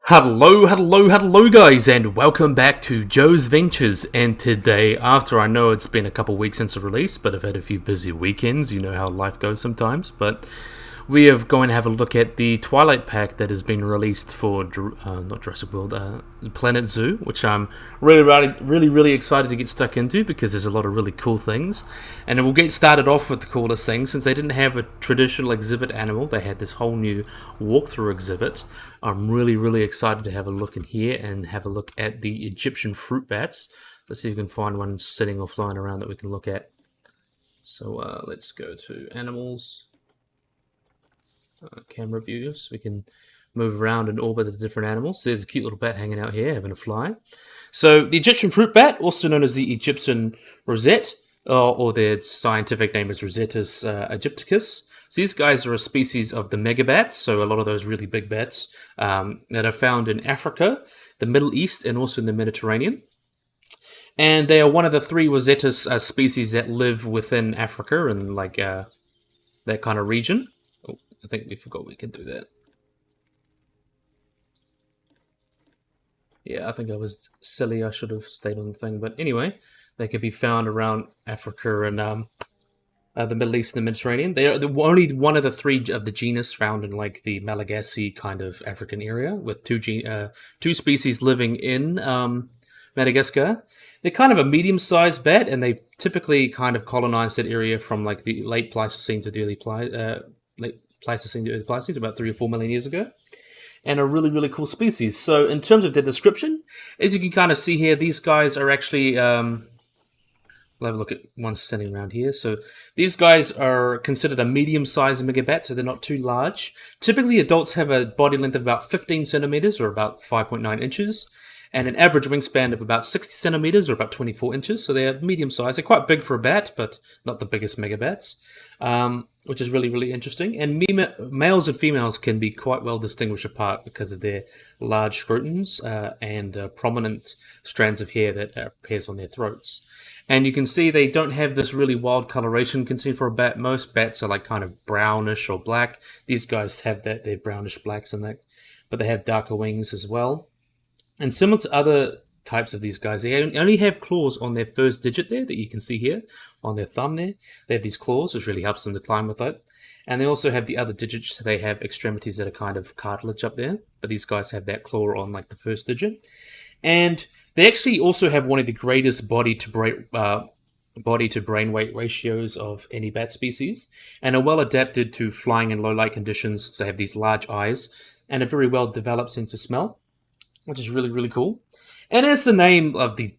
Hello guys, and welcome back to Joe's Ventures. And today, after I know it's been a couple weeks since the release, but I've had a few busy weekends, you know how life goes sometimes, but we are going to have a look at the Twilight Pack that has been released for, not Jurassic World, Planet Zoo, which I'm really excited to get stuck into because there's a lot of really cool things. And we'll get started off with the coolest thing. Since they didn't have a traditional exhibit animal, they had this whole new walkthrough exhibit. I'm really excited to have a look in here and have a look at the Egyptian fruit bats. Let's see if we can find one sitting or flying around that we can look at. So let's go to animals. Camera view, so we can move around and orbit the different animals. There's a cute little bat hanging out here, having a fly. So the Egyptian fruit bat, also known as the Egyptian rosette, or their scientific name is Rosettus aegypticus. So these guys are a species of the megabats, so a lot of those really big bats that are found in Africa, the Middle East, and also in the Mediterranean. And they are one of the three Rosettus species that live within Africa and like that kind of region. I think we forgot we could do that. Yeah, I think I was silly. I should have stayed on the thing. But anyway, they could be found around Africa and the Middle East and the Mediterranean. They are only one of the three of the genus found in like the Malagasy kind of African area, with two species living in Madagascar. They're kind of a medium-sized bat, and they typically kind of colonized that area from like the late Pleistocene to the early Pleistocene to early Pleistocene, about 3 or 4 million years ago, and a really cool species. So in terms of their description, as you can kind of see here, these guys are actually, we'll have a look at one standing around here. So these guys are considered a medium-sized megabat, so they're not too large. Typically, adults have a body length of about 15 centimeters, or about 5.9 inches, and an average wingspan of about 60 centimeters, or about 24 inches. So they're medium-sized. They're quite big for a bat, but not the biggest megabats. Which is really interesting. And males and females can be quite well distinguished apart because of their large scrotums and prominent strands of hair that appears on their throats. And you can see they don't have this really wild coloration you can see for a bat. Most bats are like kind of brownish or black. These guys have that, they're brownish blacks and that, but they have darker wings as well. And similar to other types of these guys, they only have claws on their first digit there that you can see here on their thumb there. They have these claws, which really helps them to climb with it. And they also have the other digits. They have extremities that are kind of cartilage up there, but these guys have that claw on like the first digit. And they actually also have one of the greatest body to brain weight ratios of any bat species, and are well adapted to flying in low light conditions. So they have these large eyes and a very well developed sense of smell, which is really cool. And as the name of the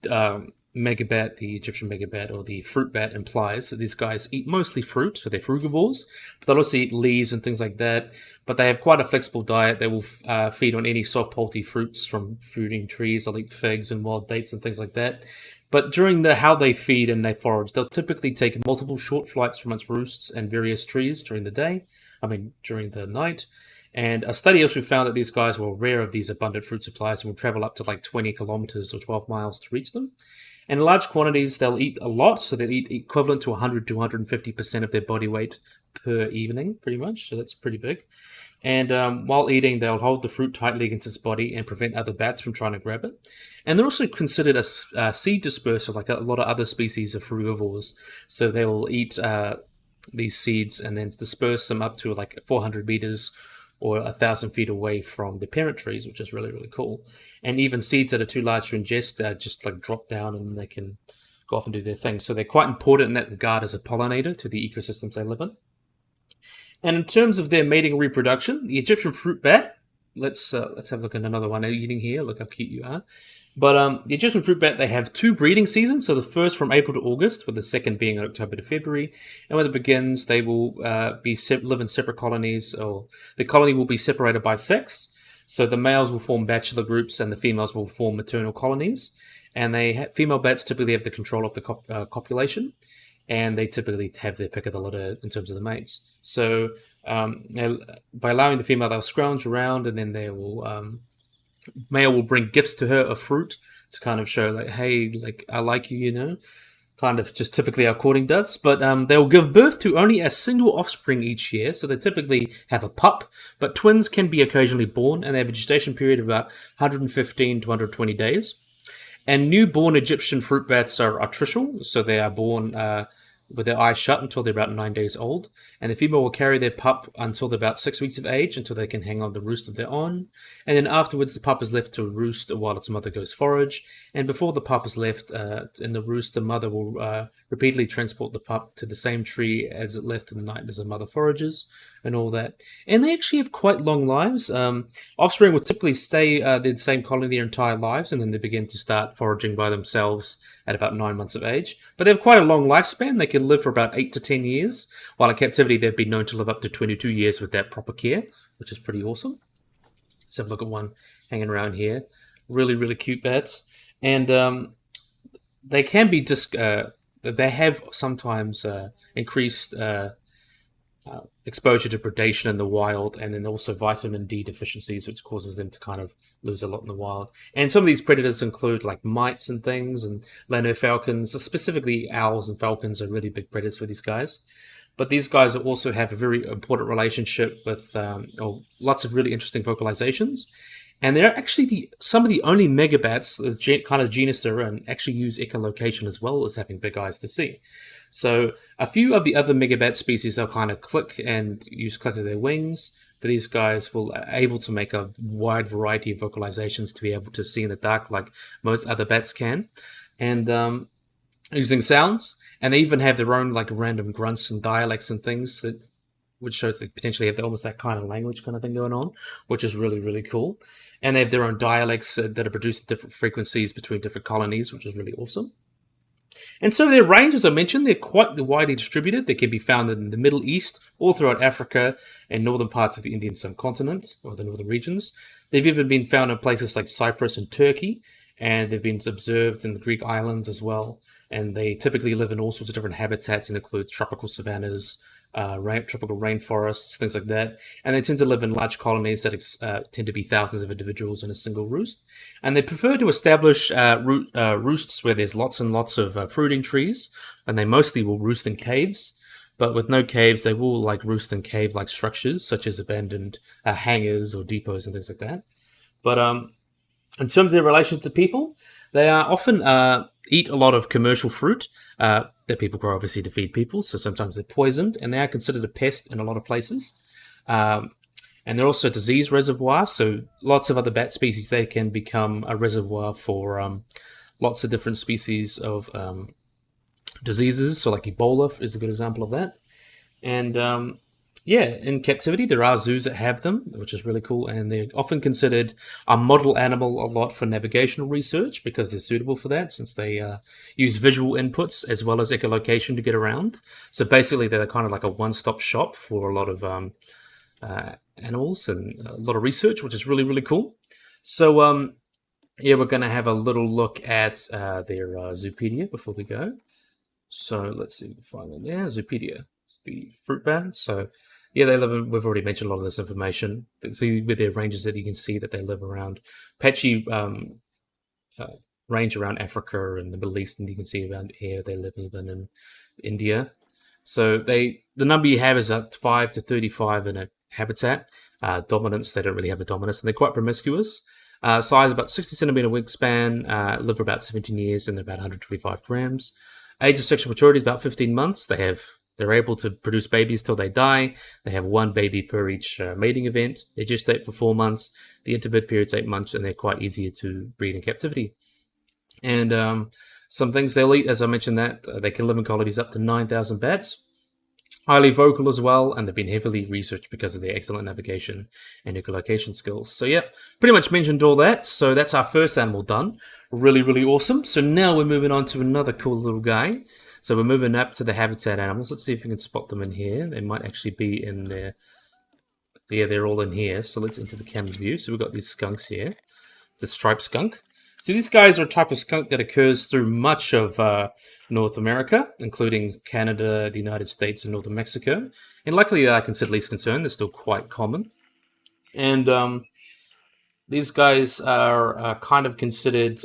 megabat, the Egyptian megabat, or the fruit bat implies, that these guys eat mostly fruit, so they're frugivores, but they'll also eat leaves and things like that. But they have quite a flexible diet. They will feed on any soft, pulpy fruits from fruiting trees. They'll eat figs and wild dates and things like that. But during how they feed and they forage, they'll typically take multiple short flights from its roosts and various trees during the night. And a study also found that these guys were aware of these abundant fruit supplies and will travel up to like 20 kilometers or 12 miles to reach them. And in large quantities, they'll eat a lot, so they'll eat equivalent to 100 to 150% of their body weight per evening, pretty much, so that's pretty big. And while eating, they'll hold the fruit tightly against its body and prevent other bats from trying to grab it. And they're also considered a seed disperser, like a lot of other species of frugivores. So they will eat these seeds and then disperse them up to like 400 meters or 1,000 feet away from the parent trees, which is really cool. And even seeds that are too large to ingest just like drop down and they can go off and do their thing. So they're quite important in that regard as a pollinator to the ecosystems they live in. And in terms of their mating and reproduction, the Egyptian fruit bat, let's have a look at another one eating here. Look how cute you are. But the Egyptian fruit bat, they have 2 breeding seasons. So the first from April to August, with the second being October to February. And when it begins, they will live in separate colonies, or the colony will be separated by sex. So the males will form bachelor groups, and the females will form maternal colonies. And female bats typically have the control of the copulation, and they typically have their pick of the litter in terms of the mates. So by allowing the female, they'll scrounge around, and then they will. Male will bring gifts to her of fruit to kind of show like, hey, like I like you, you know. kind of just typically how courting does. But they'll give birth to only a single offspring each year, so they typically have a pup. But twins can be occasionally born, and they have a gestation period of about 115 to 120 days. And newborn Egyptian fruit bats are artificial, so they are born with their eyes shut until they're about 9 days old. And the female will carry their pup until they're about 6 weeks of age, until they can hang on the roost that they're on. And then afterwards, the pup is left to roost while its mother goes forage. And before the pup is left in the roost, the mother will repeatedly transport the pup to the same tree as it left in the night as the mother forages and all that. And they actually have quite long lives. Offspring will typically stay in the same colony their entire lives, and then they begin to start foraging by themselves at about 9 months of age. But they have quite a long lifespan. They can live for about 8 to 10 years, while in captivity they've been known to live up to 22 years with that proper care, which is pretty awesome. Let's have a look at one hanging around here. Really, really cute bats. And they can be they have sometimes increased exposure to predation in the wild, and then also vitamin D deficiencies, which causes them to kind of lose a lot in the wild. And some of these predators include like mites and things, and Lano falcons, specifically owls and falcons are really big predators for these guys. But these guys also have a very important relationship with lots of really interesting vocalizations. And they're actually some of the only megabats, the kind of genus they're in, actually use echolocation as well as having big eyes to see. So a few of the other megabat species, they'll kind of click and use click of their wings, but these guys will able to make a wide variety of vocalizations to be able to see in the dark like most other bats can. And using sounds, and they even have their own like random grunts and dialects and things which shows they potentially have almost that kind of language kind of thing going on, which is really, really cool. And they have their own dialects that are produced at different frequencies between different colonies, which is really awesome. And so their range, as I mentioned, they're quite widely distributed. They can be found in the Middle East, all throughout Africa, and northern parts of the Indian subcontinent, or the northern regions. They've even been found in places like Cyprus and Turkey, and they've been observed in the Greek islands as well. And they typically live in all sorts of different habitats and include tropical savannas, tropical rainforests, things like that. And they tend to live in large colonies that tend to be thousands of individuals in a single roost. And they prefer to establish roosts where there's lots and lots of fruiting trees, and they mostly will roost in caves. But with no caves, they will like roost in cave-like structures, such as abandoned hangars or depots and things like that. But in terms of their relation to people, they are often eat a lot of commercial fruit that people grow obviously to feed people, so sometimes they're poisoned, and they are considered a pest in a lot of places. And they're also a disease reservoir, so lots of other bat species, they can become a reservoir for lots of different species of diseases, so like Ebola is a good example of that. And in captivity, there are zoos that have them, which is really cool, and they're often considered a model animal a lot for navigational research because they're suitable for that, since they use visual inputs as well as echolocation to get around. So basically, they're kind of like a one-stop shop for a lot of animals and a lot of research, which is really, really cool. So, we're going to have a little look at their Zoopedia before we go. So let's see if we can find it there. Zoopedia. It's the fruit bat. So they live in, we've already mentioned a lot of this information. See with their ranges that you can see that they live around patchy range around Africa and the Middle East, and you can see around here they live even in India. So the number you have is at 5 to 35 in a habitat. Dominance, they don't really have a dominance, and they're quite promiscuous. Size about 60 centimeter wingspan, live for about 17 years and they're about 125 grams. Age of sexual maturity is about 15 months. They're able to produce babies till they die. They have one baby per each mating event. They gestate for 4 months. The interbirth period's 8 months, and they're quite easier to breed in captivity. And some things they'll eat, as I mentioned, that they can live in colonies up to 9,000 bats. Highly vocal as well, and they've been heavily researched because of their excellent navigation and echolocation skills. So pretty much mentioned all that. So that's our first animal done. Really, really awesome. So now we're moving on to another cool little guy. So we're moving up to the habitat animals. Let's see if we can spot them in here. They might actually be in there. Yeah, they're all in here. So let's enter the camera view. So we've got these skunks here. The striped skunk. So these guys are a type of skunk that occurs through much of North America, including Canada, the United States, and northern Mexico. And luckily, I consider least concern. They're still quite common. And these guys are kind of considered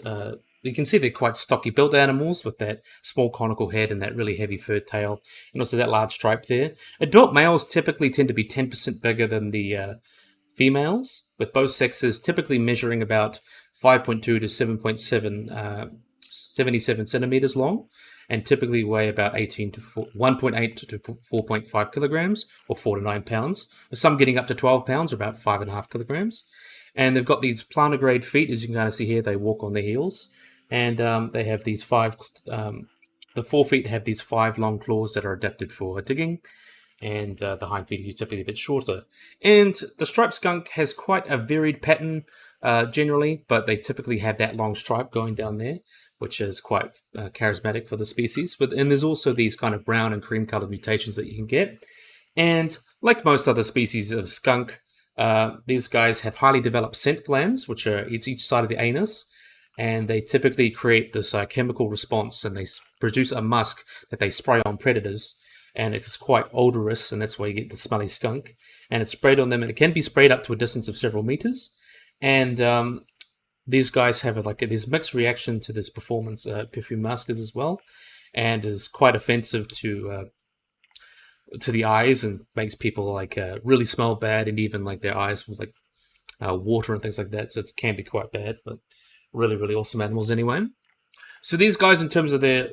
you can see they're quite stocky built animals with that small conical head and that really heavy fur tail, and also that large stripe there. Adult males typically tend to be 10% bigger than the females, with both sexes typically measuring about 5.2 to 7.7, 77 centimeters long, and typically weigh about 1.8 to 4.5 kilograms, or 4 to 9 pounds, with some getting up to 12 pounds, or about 5.5 kilograms. And they've got these plantar-grade feet, as you can kind of see here. They walk on their heels, and they have these the forefeet have these 5 long claws that are adapted for digging, and the hind feet are typically a bit shorter. And the striped skunk has quite a varied pattern generally, but they typically have that long stripe going down there, which is quite charismatic for the species. And there's also these kind of brown and cream colored mutations that you can get. And like most other species of skunk, these guys have highly developed scent glands, which are each side of the anus, and they typically create this chemical response, and they produce a musk that they spray on predators, and it's quite odorous, and that's why you get the smelly skunk. And it's sprayed on them, and it can be sprayed up to a distance of several meters. And these guys have this mixed reaction to this performance perfume maskers as well, and is quite offensive to the eyes, and makes people really smell bad, and even like their eyes with water and things like that. So it can be quite bad, but really, really awesome animals anyway. So these guys, in terms of their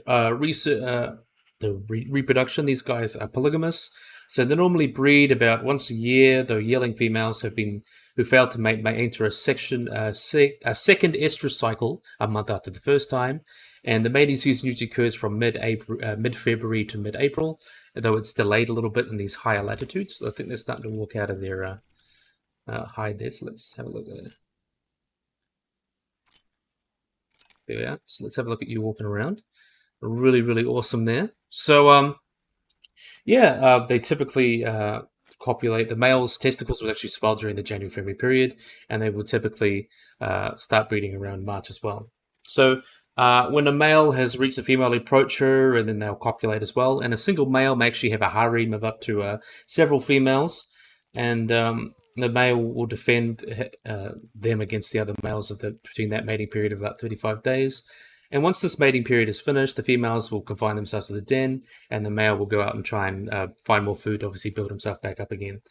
reproduction, these guys are polygamous. So they normally breed about once a year, though yearling females who failed to mate may enter a second estrus cycle a month after the first time. And the mating season usually occurs from mid-February to mid-April, though it's delayed a little bit in these higher latitudes. So I think they're starting to walk out of their hide there. So let's have a look at it. There we are. So let's have a look at you walking around. Really, really awesome there. So, they typically copulate. The male's testicles will actually swell during the January-February period, and they will typically start breeding around March as well. So when a male has reached a female, they approach her, and then they'll copulate as well. And a single male may actually have a harem of up to several females, and the male will defend them against the other males between that mating period of about 35 days. And once this mating period is finished, the females will confine themselves to the den, and the male will go out and try and find more food, obviously build himself back up again.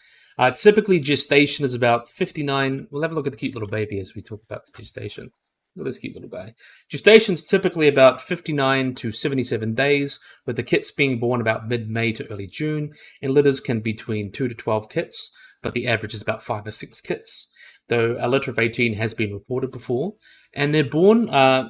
Typically, gestation is about 59. We'll have a look at the cute little baby as we talk about the gestation. Look at this cute little guy. Gestation is typically about 59 to 77 days, with the kits being born about mid-May to early June, and litters can be between 2 to 12 kits, but the average is about 5 or 6 kits, though a litter of 18 has been reported before. And they're born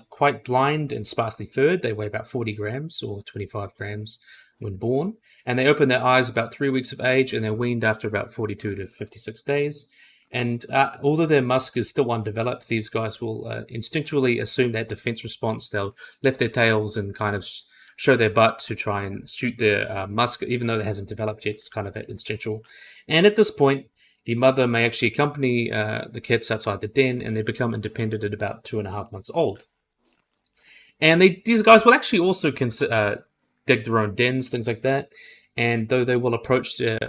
quite blind and sparsely furred. They weigh about 40 grams or 25 grams when born. And they open their eyes about 3 weeks of age, and they're weaned after about 42 to 56 days. And although their musk is still undeveloped, these guys will instinctually assume that defense response. They'll lift their tails and kind of show their butt to try and shoot their musk, even though it hasn't developed yet. It's kind of that instinctual. And at this point, the mother may actually accompany the kits outside the den, and they become independent at about 2.5 months old. And these guys will actually also dig their own dens, things like that. And though they will appropriate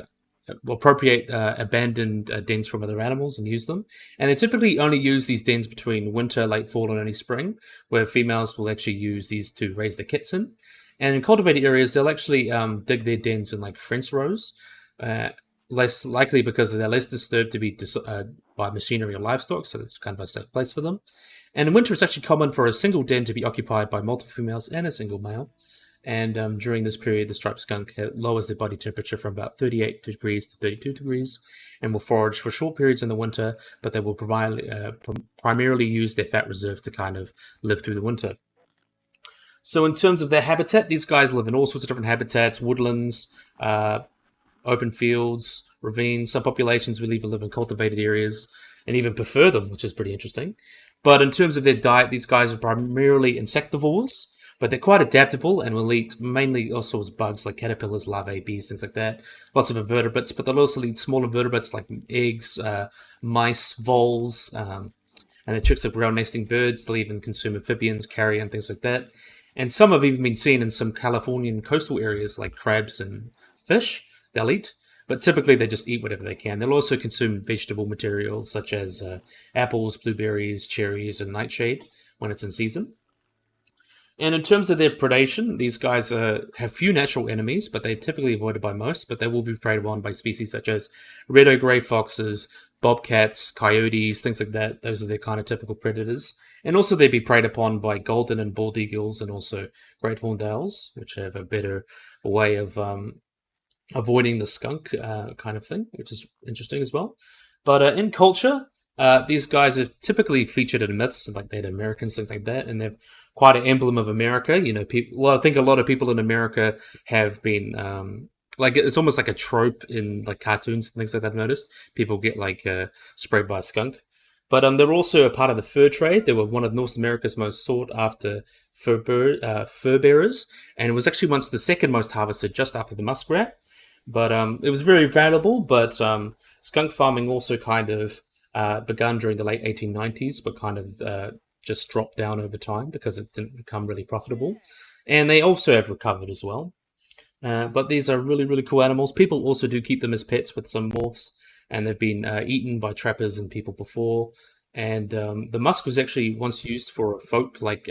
abandoned dens from other animals and use them. And they typically only use these dens between winter, late fall, and early spring, where females will actually use these to raise their kits in. And in cultivated areas, they'll actually dig their dens in fence rows, less likely because they're less disturbed to be by machinery or livestock, so it's kind of a safe place for them. And in winter, it's actually common for a single den to be occupied by multiple females and a single male. And during this period, the striped skunk lowers their body temperature from about 38 degrees to 32 degrees, and will forage for short periods in the winter, but they will primarily use their fat reserve to kind of live through the winter. So in terms of their habitat, these guys live in all sorts of different habitats: woodlands, open fields, ravines. Some populations will even live in cultivated areas and even prefer them, which is pretty interesting. But in terms of their diet, these guys are primarily insectivores, but they're quite adaptable and will eat mainly all sorts of bugs like caterpillars, larvae, bees, things like that. Lots of invertebrates, but they'll also eat small invertebrates like eggs, mice, voles, and the chicks of ground nesting birds. They'll even consume amphibians, carrion, things like that. And some have even been seen in some Californian coastal areas like crabs and fish. They'll eat, but typically they just eat whatever they can. They'll also consume vegetable materials such as apples, blueberries, cherries, and nightshade when it's in season. And in terms of their predation, these guys have few natural enemies, but they're typically avoided by most, but they will be preyed upon by species such as red or grey foxes, bobcats, coyotes, things like that. Those are their kind of typical predators. And also they'd be preyed upon by golden and bald eagles and also great horned owls, which have a better way of avoiding the skunk kind of thing, which is interesting as well. But in culture, these guys are typically featured in myths, like Native Americans, things like that, and they've quite an emblem of America. You know, people. Well, I think a lot of people in America have been like it's almost like a trope in like cartoons and things like that. I've noticed people get like sprayed by a skunk, but they're also a part of the fur trade. They were one of North America's most sought after fur bearers, and it was actually once the second most harvested, just after the muskrat. But it was very valuable. But skunk farming also kind of begun during the late 1890s, but kind of just dropped down over time because it didn't become really profitable. And they also have recovered as well. But these are really, really cool animals. People also do keep them as pets with some morphs, and they've been eaten by trappers and people before. And the musk was actually once used for a folk like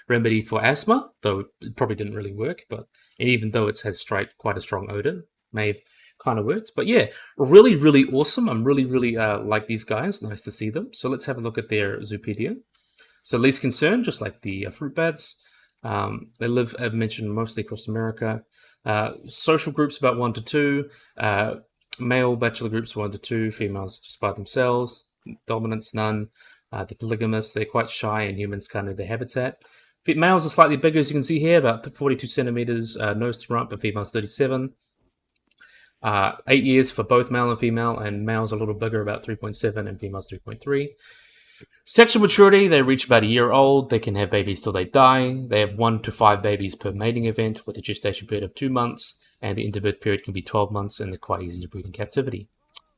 remedy for asthma, though it probably didn't really work. But even though it has quite a strong odor, may have kind of worked. But yeah, really, really awesome. I'm really, really like these guys. Nice to see them. So let's have a look at their zoopedia. So least concern, just like the fruit bats. They live, as mentioned, mostly across America. Social groups about 1 to 2. Male bachelor groups 1 to 2. Females just by themselves. Dominance none. The polygamous, they're quite shy, and humans kind of their habitat. Males are slightly bigger, as you can see here, about 42 centimeters nose to rump, but females 37. 8 years for both male and female, and males are a little bigger, about 3.7, and females 3.3. Sexual maturity, they reach about a year old. They can have babies till they die. They have 1 to 5 babies per mating event with a gestation period of 2 months, and the interbirth period can be 12 months, and they're quite easy to breed in captivity.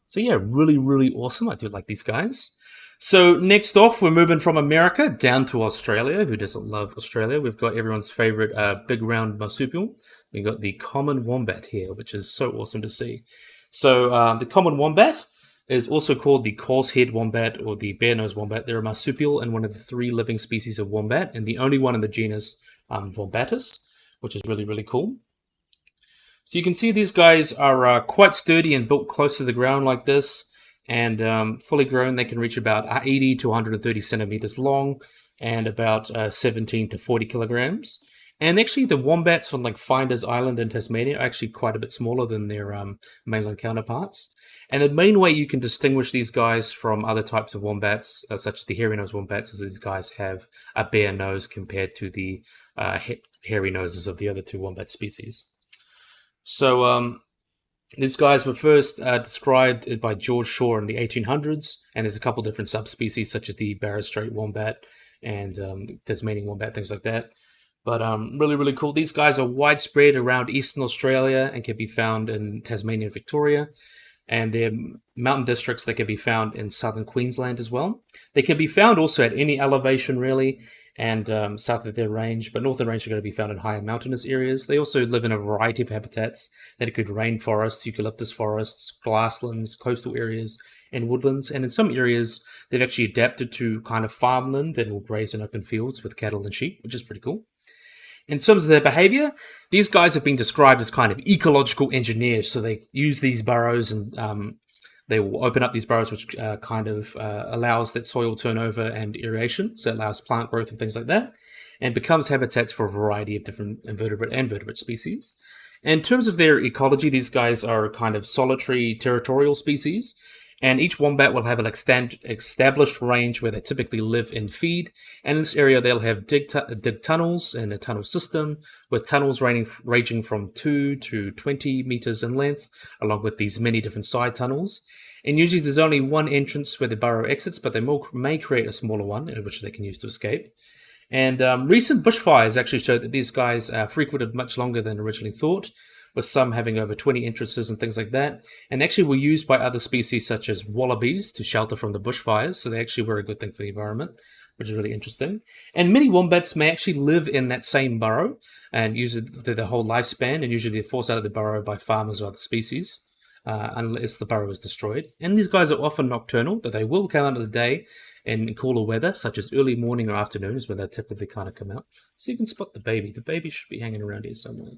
So yeah, really, really awesome. I do like these guys. So next off, we're moving from America down to Australia. Who doesn't love Australia? We've got everyone's favorite big round marsupial. We've got the common wombat here, which is so awesome to see. So the common wombat is also called the coarse-head wombat or the bare-nosed wombat. They're a marsupial and one of the 3 living species of wombat, and the only one in the genus Wombatus, which is really, really cool. So you can see these guys are quite sturdy and built close to the ground like this, and fully grown. They can reach about 80 to 130 centimeters long and about 17 to 40 kilograms. And actually, the wombats on like Flinders Island in Tasmania are actually quite a bit smaller than their mainland counterparts. And the main way you can distinguish these guys from other types of wombats, such as the hairy-nosed wombats, is these guys have a bare nose compared to the hairy noses of the other 2 wombat species. So these guys were first described by George Shaw in the 1800s, and there's a couple different subspecies, such as the Barrow Strait wombat and Tasmanian wombat, things like that. But really, really cool. These guys are widespread around eastern Australia and can be found in Tasmania and Victoria. And they're mountain districts that can be found in southern Queensland as well. They can be found also at any elevation, really, and south of their range. But northern range are going to be found in higher mountainous areas. They also live in a variety of habitats that include rainforests, eucalyptus forests, grasslands, coastal areas, and woodlands. And in some areas, they've actually adapted to kind of farmland and will graze in open fields with cattle and sheep, which is pretty cool. In terms of their behavior, these guys have been described as kind of ecological engineers. So they use these burrows and they will open up these burrows, which kind of allows that soil turnover and aeration. So it allows plant growth and things like that, and becomes habitats for a variety of different invertebrate and vertebrate species. And in terms of their ecology, these guys are kind of solitary territorial species. And each wombat will have an established range where they typically live and feed. And in this area, they'll have dig tunnels and a tunnel system, with tunnels ranging from 2 to 20 meters in length, along with these many different side tunnels. And usually there's only one entrance where the burrow exits, but they may create a smaller one, which they can use to escape. And recent bushfires actually showed that these guys frequented much longer than originally thought, with some having over 20 entrances and things like that, and actually were used by other species such as wallabies to shelter from the bushfires, so they actually were a good thing for the environment, which is really interesting. And many wombats may actually live in that same burrow and use it their whole lifespan, and usually they're forced out of the burrow by farmers or other species, unless the burrow is destroyed. And these guys are often nocturnal, but they will come out of the day in cooler weather, such as early morning or afternoon is when they typically kind of come out. So you can spot the baby. The baby should be hanging around here somewhere.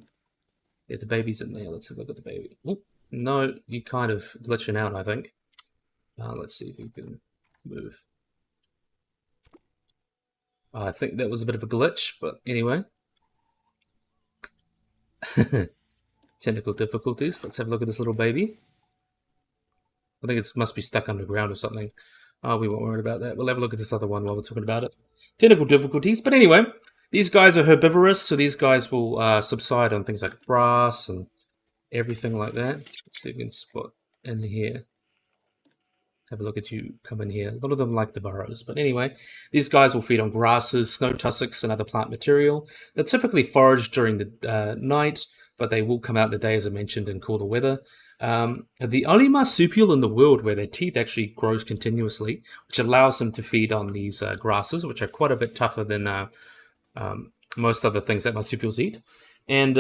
Yeah, the baby's in there. Let's have a look at the baby. Oh, no, you kind of glitching out, I think. Let's see if you can move. I think that was a bit of a glitch, but anyway. Technical difficulties. Let's have a look at this little baby. I think it must be stuck underground or something. Oh, we won't worry about that. We'll have a look at this other one while we're talking about it. Technical difficulties. But anyway, these guys are herbivorous, so these guys will subside on things like grass and everything like that. Let's see if we can spot in here. Have a look at you come in here. A lot of them like the burrows. But anyway, these guys will feed on grasses, snow tussocks, and other plant material. They're typically foraged during the night, but they will come out in the day, as I mentioned, in cooler weather. The only marsupial in the world where their teeth actually grows continuously, which allows them to feed on these grasses, which are quite a bit tougher than most other things that marsupials eat. And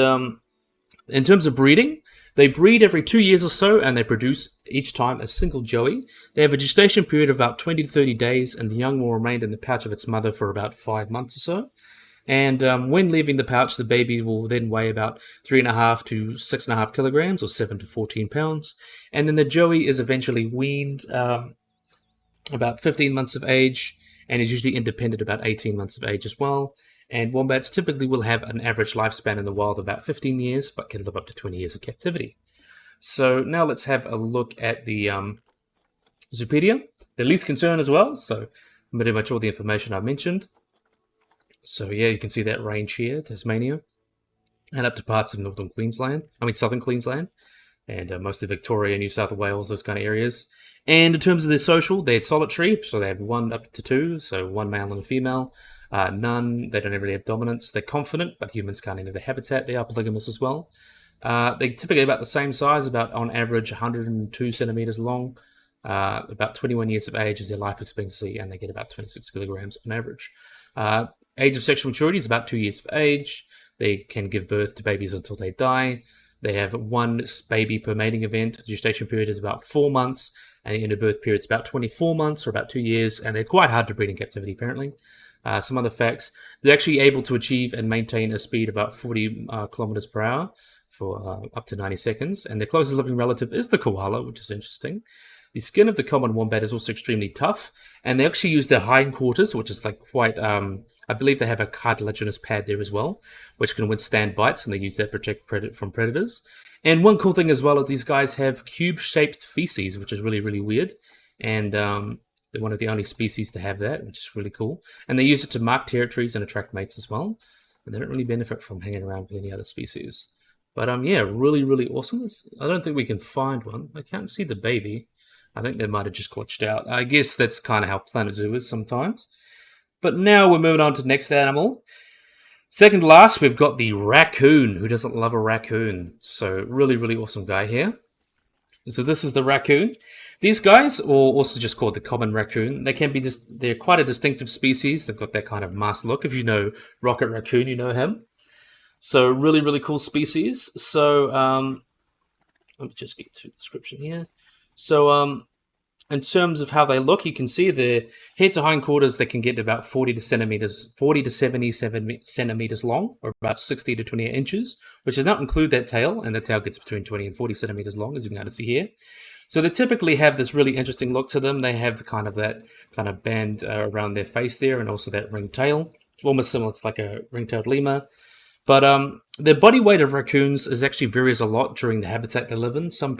in terms of breeding, they breed every 2 years or so, and they produce each time a single joey. They have a gestation period of about 20 to 30 days, and the young will remain in the pouch of its mother for about 5 months or so. And when leaving the pouch, the baby will then weigh about 3.5 to 6.5 kilograms, or 7 to 14 pounds. And then the joey is eventually weaned about 15 months of age, and is usually independent about 18 months of age as well. And wombats typically will have an average lifespan in the wild of about 15 years, but can live up to 20 years of captivity. So now let's have a look at the Zoopedia. The least concern as well, so pretty much all the information I've mentioned. So yeah, you can see that range here, Tasmania, and up to parts of southern Queensland, and mostly Victoria, New South Wales, those kind of areas. And in terms of their social, they're solitary, so they have 1 up to 2, so 1 male and a female. None, they don't really have dominance. They're confident, but humans can't enter their habitat. They are polygamous as well. They're typically about the same size, about on average 102 centimeters long. About 21 years of age is their life expectancy, and they get about 26 kilograms on average. Age of sexual maturity is about 2 years of age. They can give birth to babies until they die. They have 1 baby per mating event. The gestation period is about 4 months, and the end of birth period is about 24 months, or about 2 years, and they're quite hard to breed in captivity, apparently. Some other facts: they're actually able to achieve and maintain a speed about 40 kilometers per hour for up to 90 seconds. And their closest living relative is the koala, which is interesting. The skin of the common wombat is also extremely tough, and they actually use their hindquarters, which is like quite, I believe they have a cartilaginous pad there as well, which can withstand bites, and they use that to protect from predators. And one cool thing as well is these guys have cube-shaped feces, which is really, really weird. And they're one of the only species to have that, which is really cool. And they use it to mark territories and attract mates as well. And they don't really benefit from hanging around with any other species. But yeah, really, really awesome. I don't think we can find one. I can't see the baby. I think they might have just glitched out. I guess that's kind of how Planet Zoo is sometimes. But now we're moving on to the next animal. Second to last, we've got the raccoon. Who doesn't love a raccoon? So really, really awesome guy here. So this is the raccoon. These guys, or also just called the common raccoon, they're quite a distinctive species. They've got that kind of masked look. If you know Rocket Raccoon, you know him. So really, really cool species. So let me just get to the description here. So in terms of how they look, you can see their head to hindquarters, they can get about 40 to 77 centimeters long, or about 60 to 28 inches, which does not include that tail, and the tail gets between 20 and 40 centimeters long, as you can kind of see here. So they typically have this really interesting look to them. They have that kind of band around their face there, and also that ringed tail, almost similar to like a ring-tailed lemur. But the body weight of raccoons actually varies a lot during the habitat they live in. Some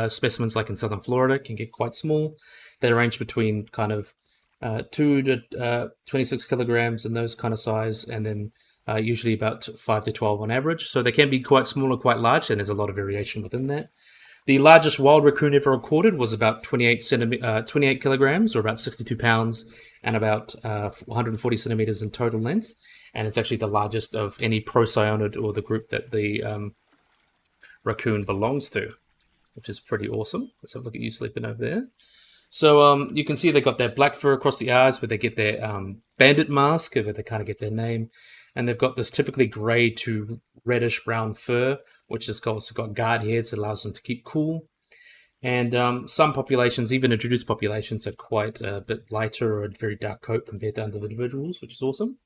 specimens, like in southern Florida, can get quite small. They range between kind of 2 to 26 kilograms in those kind of size, and then usually about 5 to 12 on average. So they can be quite small or quite large, and there's a lot of variation within that. The largest wild raccoon ever recorded was about 28 kilograms, or about 62 pounds, and about 140 centimeters in total length. And it's actually the largest of any procyanid, or the group that the raccoon belongs to, which is pretty awesome. Let's have a look at you sleeping over there. So you can see they got that black fur across the eyes, where they get their bandit mask, where they kind of get their name. And they've got this typically grey to reddish brown fur, which has also got guard heads that allows them to keep cool. And some populations, even introduced populations, are quite a bit lighter or a very dark coat compared to other individuals, which is awesome.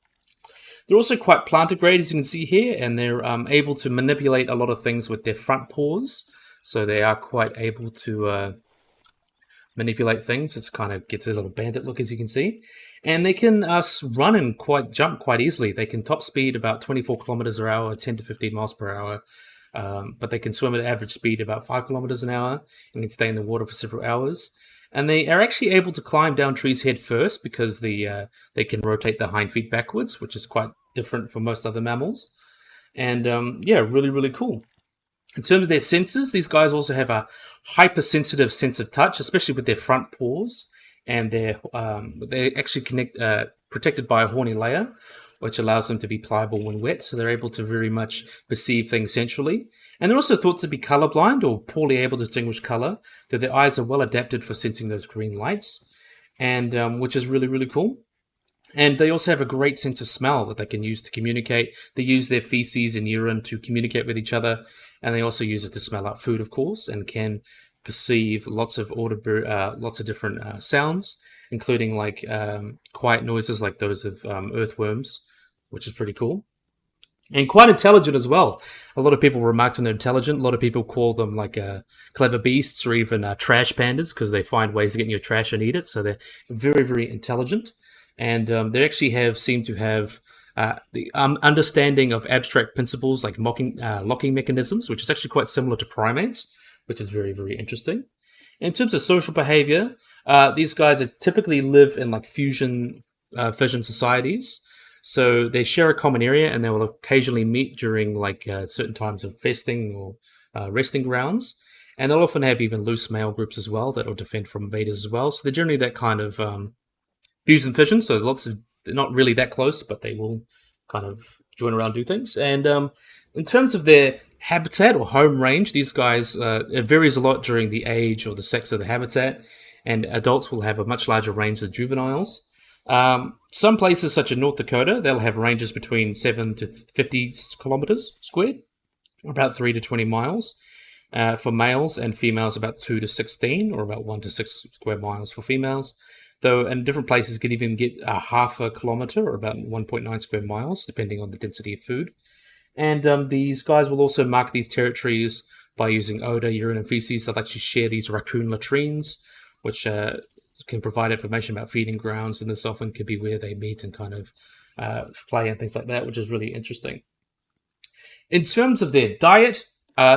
They're also quite plantigrade, as you can see here, and they're able to manipulate a lot of things with their front paws. So they are quite able to manipulate things. It's kind of gets a little bandit look, as you can see. And they can run and jump quite easily. They can top speed about 24 kilometers per hour, 10 to 15 miles per hour. But they can swim at average speed about 5 kilometers an hour and can stay in the water for several hours. And they are actually able to climb down trees head first because they can rotate their hind feet backwards, which is quite different from most other mammals. And yeah, really, really cool. In terms of their senses, these guys also have a hypersensitive sense of touch, especially with their front paws. And they're actually protected by a horny layer, which allows them to be pliable when wet, so they're able to very much perceive things centrally. And they're also thought to be colorblind or poorly able to distinguish color, though their eyes are well adapted for sensing those green lights, and which is really, really cool. And they also have a great sense of smell that they can use to communicate. They use their feces and urine to communicate with each other, and they also use it to smell out food, of course, and can perceive lots of different sounds, including like quiet noises like those of earthworms, which is pretty cool. And quite intelligent as well. A lot of people remarked on they're intelligent. A lot of people call them like clever beasts or even trash pandas because they find ways to get in your trash and eat it. So they're very, very intelligent. And they actually seem to have the understanding of abstract principles like locking mechanisms, which is actually quite similar to primates, which is very, very interesting. In terms of social behavior, these guys typically live in like fission societies. So they share a common area and they will occasionally meet during like certain times of festing or resting grounds. And they'll often have even loose male groups as well that will defend from invaders as well. So they're generally that kind of fusion fission. So they're not really that close, but they will kind of join around, do things. And in terms of their habitat or home range, these guys, it varies a lot during the age or the sex of the habitat. And adults will have a much larger range than juveniles. Some places, such as North Dakota, they'll have ranges between 7 to 50 kilometers squared, about 3 to 20 miles for males, and females about 2 to 16, or about 1 to 6 square miles for females. Though in different places can even get a half a kilometer, or about 1.9 square miles, depending on the density of food. And these guys will also mark these territories by using odor, urine, and feces. They'll actually share these raccoon latrines, which can provide information about feeding grounds, and this often could be where they meet and kind of play and things like that, which is really interesting. In terms of their diet,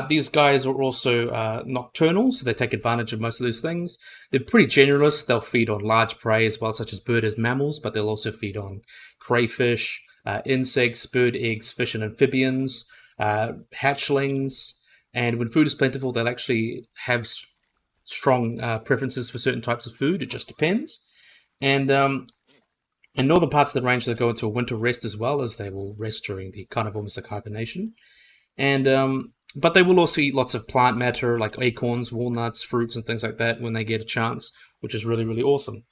these guys are also nocturnal, so they take advantage of most of those things. They're pretty generalist. They'll feed on large prey as well, such as bird as mammals, but they'll also feed on crayfish, insects, bird eggs, fish and amphibians, hatchlings, and when food is plentiful, they'll actually have strong preferences for certain types of food. It just depends. And in northern parts of the range, they'll go into a winter rest as well, as they will rest during the kind of almost like hibernation. And but they will also eat lots of plant matter like acorns, walnuts, fruits, and things like that when they get a chance, which is really, really awesome.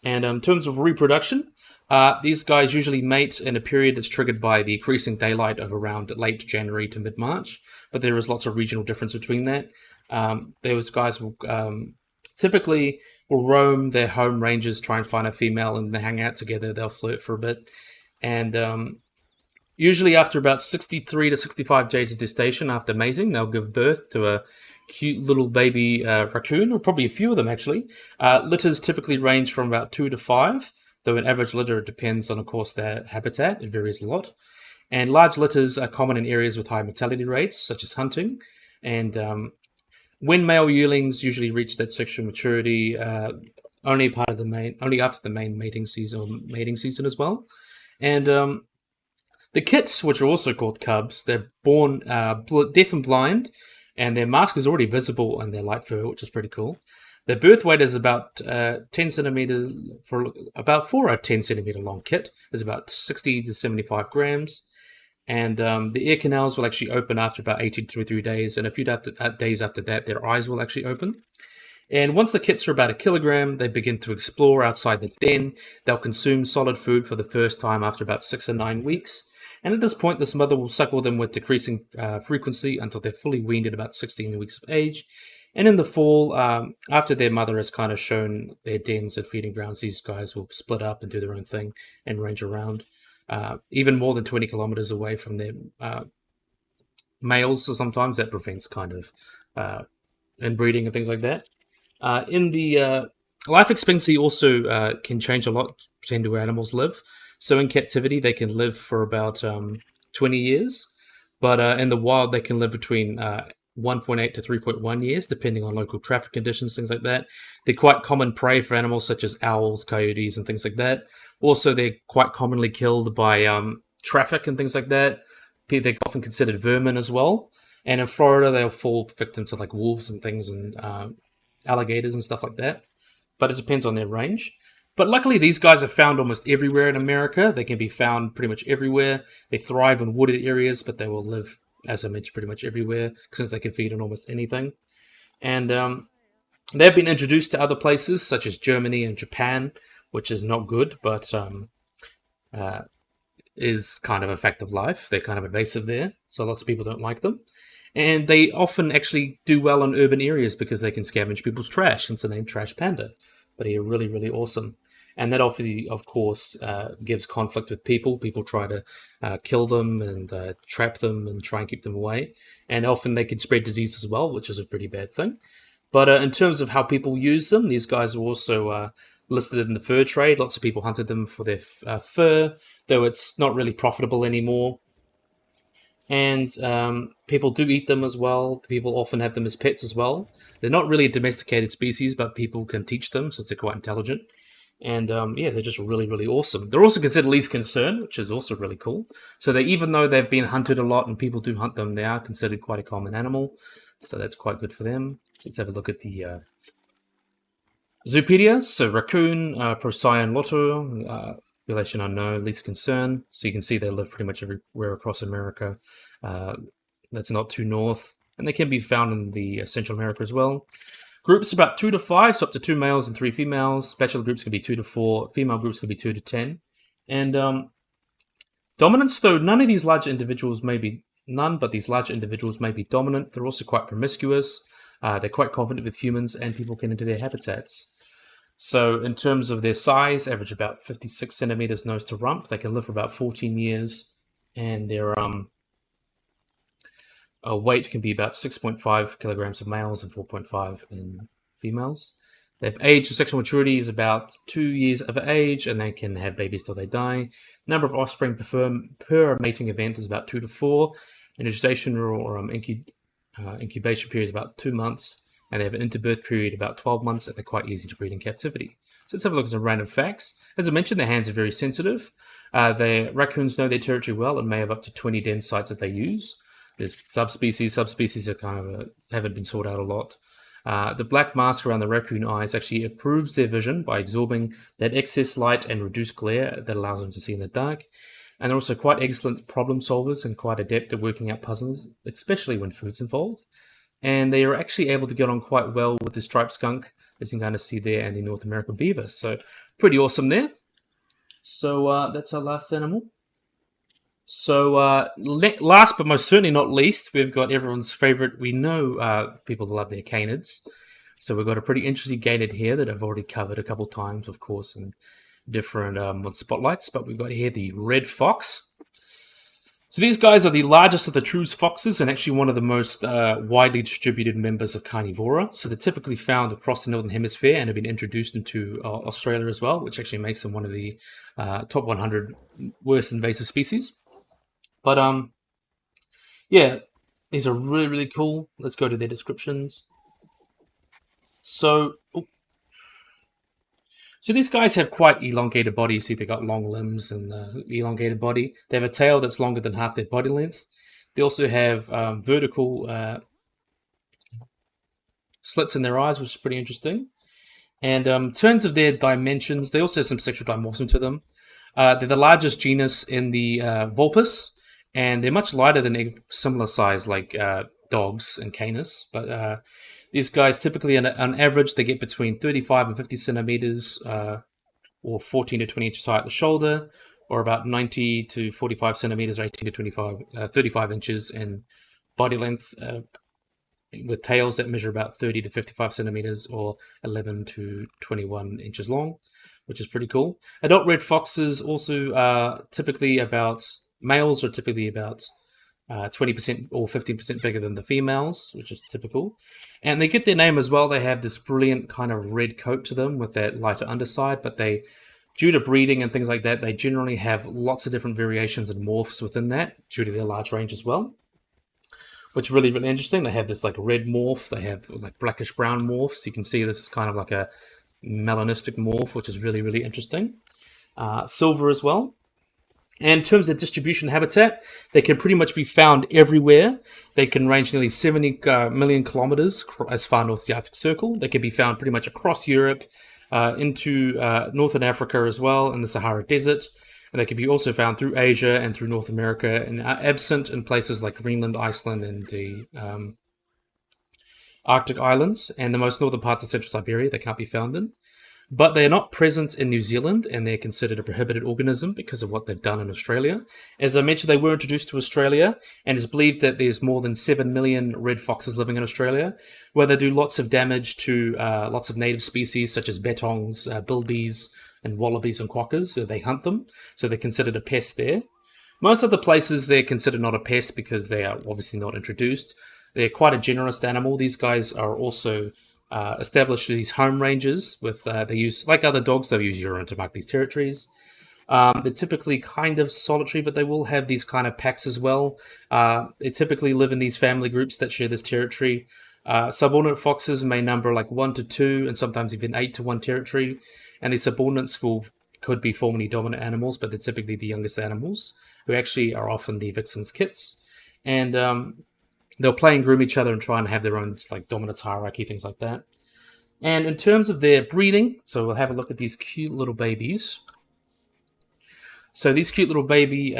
And in terms of reproduction, these guys usually mate in a period that's triggered by the increasing daylight of around late January to mid-March, but there is lots of regional difference between that. Those guys will typically roam their home ranges, try and find a female, and they hang out together. They'll flirt for a bit, and usually after about 63 to 65 days of gestation after mating, they'll give birth to a cute little baby raccoon, or probably a few of them actually. Litters typically range from about 2 to 5, though an average litter depends on, of course, their habitat. It varies a lot. And large litters are common in areas with high mortality rates, such as hunting. And when male yearlings usually reach that sexual maturity, only after the main mating season as well. And the kits, which are also called cubs, they're born deaf and blind, and their mask is already visible in their light fur, which is pretty cool. Their birth weight is about 10 centimeters for about 4 a 10 centimeter long kit. Is about 60 to 75 grams. And the ear canals will actually open after about 18 to 23 days, and a few days after that, their eyes will actually open. And once the kits are about 1 kilogram, they begin to explore outside the den. They'll consume solid food for the first time after about 6 or 9 weeks. And at this point, this mother will suckle them with decreasing frequency until they're fully weaned at about 16 weeks of age. And in the fall, after their mother has kind of shown their dens and feeding grounds, these guys will split up and do their own thing and range around, even more than 20 kilometers away from their males. So sometimes that prevents kind of inbreeding and things like that. In the life expectancy also can change a lot depending to where animals live. So in captivity, they can live for about 20 years, but in the wild, they can live between 1.8 to 3.1 years, depending on local traffic conditions, things like that. They're quite common prey for animals such as owls, coyotes, and things like that. Also, they're quite commonly killed by traffic and things like that. They're often considered vermin as well. And in Florida, they'll fall victim to like wolves and things and alligators and stuff like that. But it depends on their range. But luckily, these guys are found almost everywhere in America. They can be found pretty much everywhere. They thrive in wooded areas, but they will live, as I mentioned, pretty much everywhere since they can feed on almost anything. And they've been introduced to other places such as Germany and Japan, which is not good, but uh, is kind of a fact of life. They're kind of invasive there, so lots of people don't like them. And they often actually do well in urban areas because they can scavenge people's trash, hence the name Trash Panda. But they're really, really awesome. And that obviously, of course, gives conflict with people. People try to kill them and trap them and try and keep them away. And often they can spread disease as well, which is a pretty bad thing. But in terms of how people use them, these guys are also listed in the fur trade. Lots of people hunted them for their fur, though it's not really profitable anymore. And people do eat them as well. People often have them as pets as well. They're not really a domesticated species, but people can teach them since they're quite intelligent. And yeah, they're just really, really awesome. They're also considered least concern, which is also really cool. So they, even though they've been hunted a lot and people do hunt them, they are considered quite a common animal. So that's quite good for them. Let's have a look at the Zoopedia. So raccoon, Procyon lotto, relation unknown, least concern. So you can see they live pretty much everywhere across America. That's not too north. And they can be found in the Central America as well. Groups about 2 to 5, so up to 2 males and 3 females. Bachelor groups can be 2 to 4. Female groups can be 2 to 10. And dominance, though none of these larger individuals may be, none but these larger individuals may be dominant. They're also quite promiscuous. They're quite confident with humans and people get into their habitats. So in terms of their size, average about 56 centimeters nose to rump. They can live for about 14 years. And their weight can be about 6.5 kilograms of males and 4.5 in females. Their age of sexual maturity is about 2 years of age, and they can have babies till they die. Number of offspring per mating event is about 2 to 4. And gestation or incubation period is about 2 months, and they have an interbirth period about 12 months, and they're quite easy to breed in captivity. So let's have a look at some random facts. As I mentioned, their hands are very sensitive. The raccoons know their territory well and may have up to 20 den sites that they use. There's subspecies. Subspecies are kind of haven't been sought out a lot. The black mask around the raccoon eyes actually improves their vision by absorbing that excess light and reduced glare that allows them to see in the dark. And they're also quite excellent problem solvers and quite adept at working out puzzles, especially when food's involved. And they are actually able to get on quite well with the striped skunk, as you can kind of see there, and the North American beaver. So pretty awesome there. So that's our last animal. So last but most certainly not least, we've got everyone's favorite. We know people love their canids. So we've got a pretty interesting canid here that I've already covered a couple times, of course, in different spotlights. But we've got here the red fox. So these guys are the largest of the true foxes and actually one of the most widely distributed members of Carnivora. So they're typically found across the Northern Hemisphere and have been introduced into Australia as well, which actually makes them one of the top 100 worst invasive species. But yeah, these are really, really cool. Let's go to their descriptions. So these guys have quite elongated bodies. See, they've got long limbs and elongated body. They have a tail that's longer than half their body length. They also have vertical slits in their eyes, which is pretty interesting. And in terms of their dimensions, they also have some sexual dimorphism to them. They're the largest genus in the Vulpes, and they're much lighter than similar size like dogs and canis. But these guys typically, on average, they get between 35 and 50 centimeters, or 14 to 20 inches high at the shoulder, or about 90 to 45 centimeters, or 18 to 35 inches in body length with tails that measure about 30 to 55 centimeters or 11 to 21 inches long, which is pretty cool. Adult red foxes also typically about, males are typically about 20% or 15% bigger than the females, which is typical. And they get their name as well. They have this brilliant kind of red coat to them with that lighter underside, but they, due to breeding and things like that, they generally have lots of different variations and morphs within that due to their large range as well, which is really, really interesting. They have this like red morph, they have like blackish brown morphs. You can see this is kind of like a melanistic morph, which is really, really interesting. Silver as well. And in terms of distribution habitat, they can pretty much be found everywhere. They can range nearly 70 million kilometers as far north as the Arctic Circle. They can be found pretty much across Europe, into northern Africa as well, in the Sahara Desert. And they can be also found through Asia and through North America, and are absent in places like Greenland, Iceland, and the Arctic Islands, and the most northern parts of Central Siberia they can't be found in. But they are not present in New Zealand, and they're considered a prohibited organism because of what they've done in Australia. As I mentioned, they were introduced to Australia, and it's believed that there's more than 7 million red foxes living in Australia, where they do lots of damage to lots of native species such as bettongs, bilbies, and wallabies and quokkas. So they hunt them, so they're considered a pest there. Most other places they're considered not a pest because they are obviously not introduced. They're quite a generalist animal. These guys are also established these home ranges with they use, like other dogs, they use urine to mark these territories. They're typically kind of solitary, but they will have these kind of packs as well. They typically live in these family groups that share this territory. Subordinate foxes may number like 1 to 2 and sometimes even 8 to 1 territory, and these subordinates could be formerly dominant animals, but they're typically the youngest animals, who actually are often the vixen's kits. And they'll play and groom each other and try and have their own like dominance hierarchy, things like that. And in terms of their breeding, so we'll have a look at these cute little babies. So these cute little baby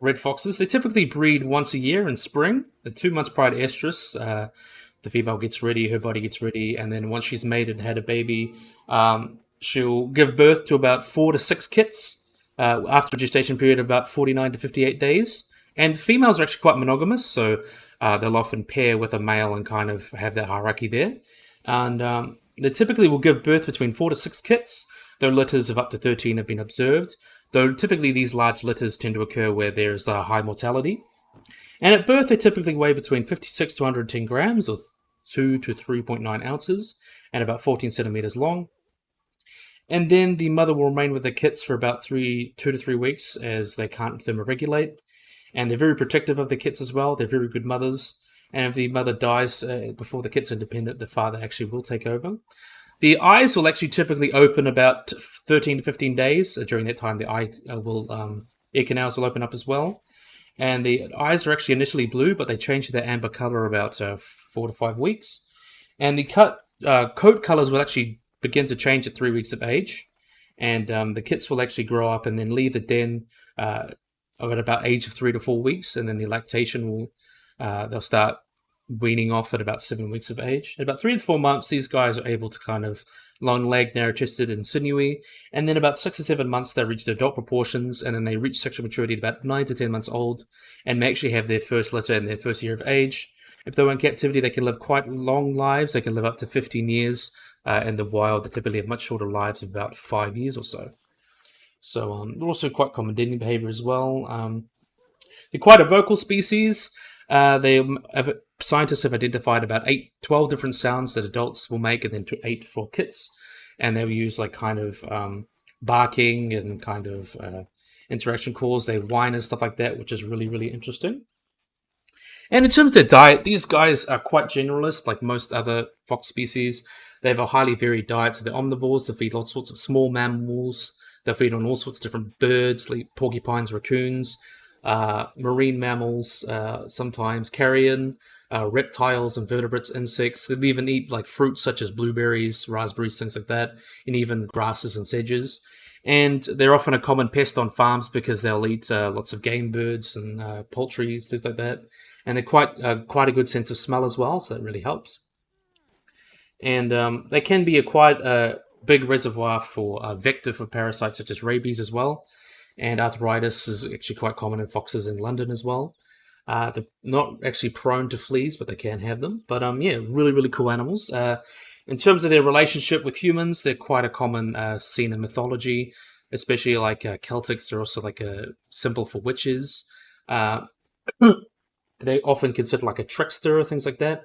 red foxes, they typically breed once a year in spring. The 2 months prior to estrus, the female gets ready, her body gets ready, and then once she's mated and had a baby, she'll give birth to about 4 to 6 kits after a gestation period of about 49 to 58 days. And females are actually quite monogamous, so they'll often pair with a male and kind of have that hierarchy there. And they typically will give birth between 4 to 6 kits, though litters of up to 13 have been observed. Though typically these large litters tend to occur where there's high mortality. And at birth, they typically weigh between 56 to 110 grams, or 2 to 3.9 ounces, and about 14 centimeters long. And then the mother will remain with the kits for about 2 to 3 weeks as they can't thermoregulate. And they're very protective of the kits as well. They're very good mothers. And if the mother dies before the kit's independent, the father actually will take over. The eyes will actually typically open about 13 to 15 days. During that time, the ear canals will open up as well. And the eyes are actually initially blue, but they change to their amber color about 4 to 5 weeks. And the coat colors will actually begin to change at 3 weeks of age. And the kits will actually grow up and then leave the den at about age of 3 to 4 weeks. And then the lactation will, they'll start weaning off at about 7 weeks of age. At about 3 to 4 months, these guys are able to kind of long-legged, narrow-chested, and sinewy. And then about 6 to 7 months, they reach their adult proportions, and then they reach sexual maturity at about 9 to 10 months old, and may actually have their first litter in their first year of age. If they're in captivity, they can live quite long lives. They can live up to 15 years. In the wild, they typically have much shorter lives of about 5 years or so. So they're also quite common denning behavior as well. They're quite a vocal species. Scientists have identified about 12 different sounds that adults will make, and then 8 for kits. And they'll use like kind of barking and kind of interaction calls. They whine and stuff like that, which is really, really interesting. And in terms of their diet, these guys are quite generalist, like most other fox species. They have a highly varied diet, so they're omnivores. They feed all sorts of small mammals. They'll feed on all sorts of different birds, like porcupines, raccoons, marine mammals, sometimes carrion, reptiles, invertebrates, insects. They'll even eat like fruits such as blueberries, raspberries, things like that, and even grasses and sedges. And they're often a common pest on farms because they'll eat lots of game birds and poultry, things like that. And they're quite a good sense of smell as well, so that really helps. And they can be a quite big reservoir for vector for parasites such as rabies as well. And arthritis is actually quite common in foxes in London as well. They're not actually prone to fleas, but they can have them. But yeah, really, really cool animals. In terms of their relationship with humans, they're quite a common scene in mythology, especially like Celtics. They're also like a symbol for witches. Uh, they're often considered like a trickster, things like that.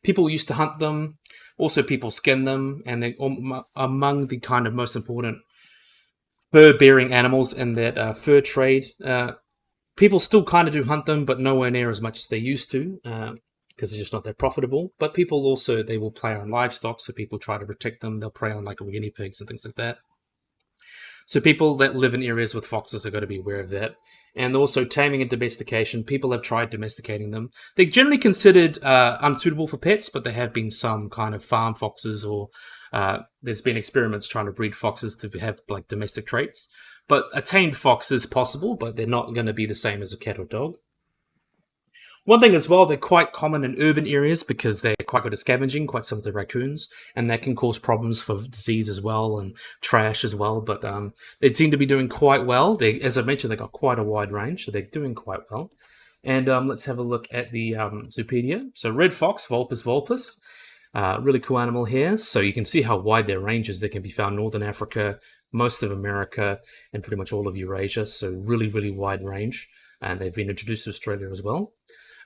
People used to hunt them. Also, people skin them, and they're among the kind of most important fur-bearing animals in that fur trade. People still kind of do hunt them, but nowhere near as much as they used to, because they're just not that profitable. But people also, they will prey on livestock, so people try to protect them. They'll prey on like guinea pigs and things like that. So people that live in areas with foxes have got to be aware of that. And also taming and domestication. People have tried domesticating them. They're generally considered unsuitable for pets, but there have been some kind of farm foxes, or there's been experiments trying to breed foxes to have like domestic traits. But a tamed fox is possible, but they're not going to be the same as a cat or dog. One thing as well, they're quite common in urban areas because they're quite good at scavenging, quite similar to raccoons, and that can cause problems for disease as well and trash as well. But they seem to be doing quite well. They, as I mentioned, they got quite a wide range, so they're doing quite well. And let's have a look at the Zoopedia. So red fox, Vulpes vulpes. Really cool animal here. So you can see how wide their range is. They can be found in Northern Africa, most of America, and pretty much all of Eurasia. So really, really wide range. And they've been introduced to Australia as well.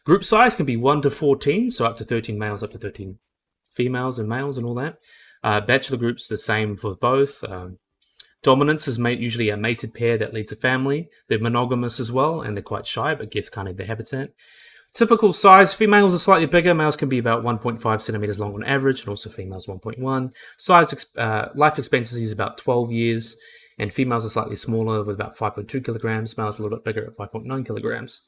Group size can be 1 to 14, so up to 13 males, up to 13 females and males and all that. Bachelor groups, the same for both. Dominance is usually a mated pair that leads a family. They're monogamous as well, and they're quite shy, but gets kind of their habitat. Typical size, females are slightly bigger. Males can be about 1.5 centimeters long on average, and also females 1.1. Size, life expectancy is about 12 years, and females are slightly smaller with about 5.2 kilograms. Males are a little bit bigger at 5.9 kilograms.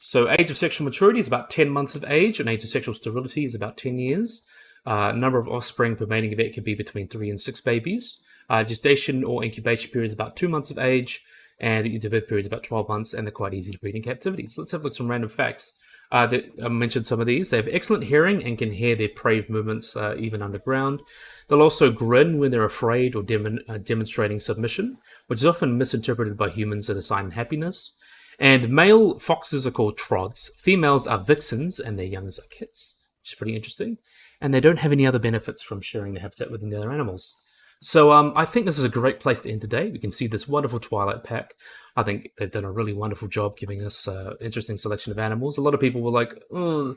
So age of sexual maturity is about 10 months of age, and age of sexual sterility is about 10 years. Number of offspring per mating event can be between 3 and 6 babies. Gestation or incubation period is about 2 months of age, and the birth period is about 12 months, and they're quite easy to breed in captivity. So let's have a look at some random facts. I mentioned some of these. They have excellent hearing and can hear their prey movements even underground. They'll also grin when they're afraid or demonstrating submission, which is often misinterpreted by humans as a sign of happiness. And male foxes are called trods. Females are vixens, and their youngs are kits, which is pretty interesting. And they don't have any other benefits from sharing the habitat with the other animals. So I think this is a great place to end today. We can see this wonderful Twilight Pack. I think they've done a really wonderful job giving us an interesting selection of animals. A lot of people were like, oh,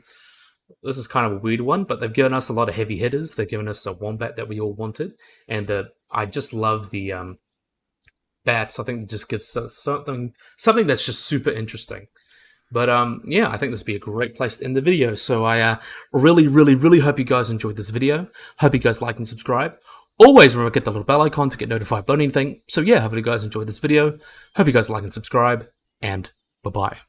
this is kind of a weird one, but they've given us a lot of heavy hitters. They've given us a wombat that we all wanted. And I just love the bats. I think it just gives us something that's just super interesting. But yeah, I think this would be a great place to end the video. So I really, really, really hope you guys enjoyed this video. Hope you guys like and subscribe. Always remember to get the little bell icon to get notified about anything. So yeah, hope you guys enjoyed this video. Hope you guys like and subscribe, and bye-bye.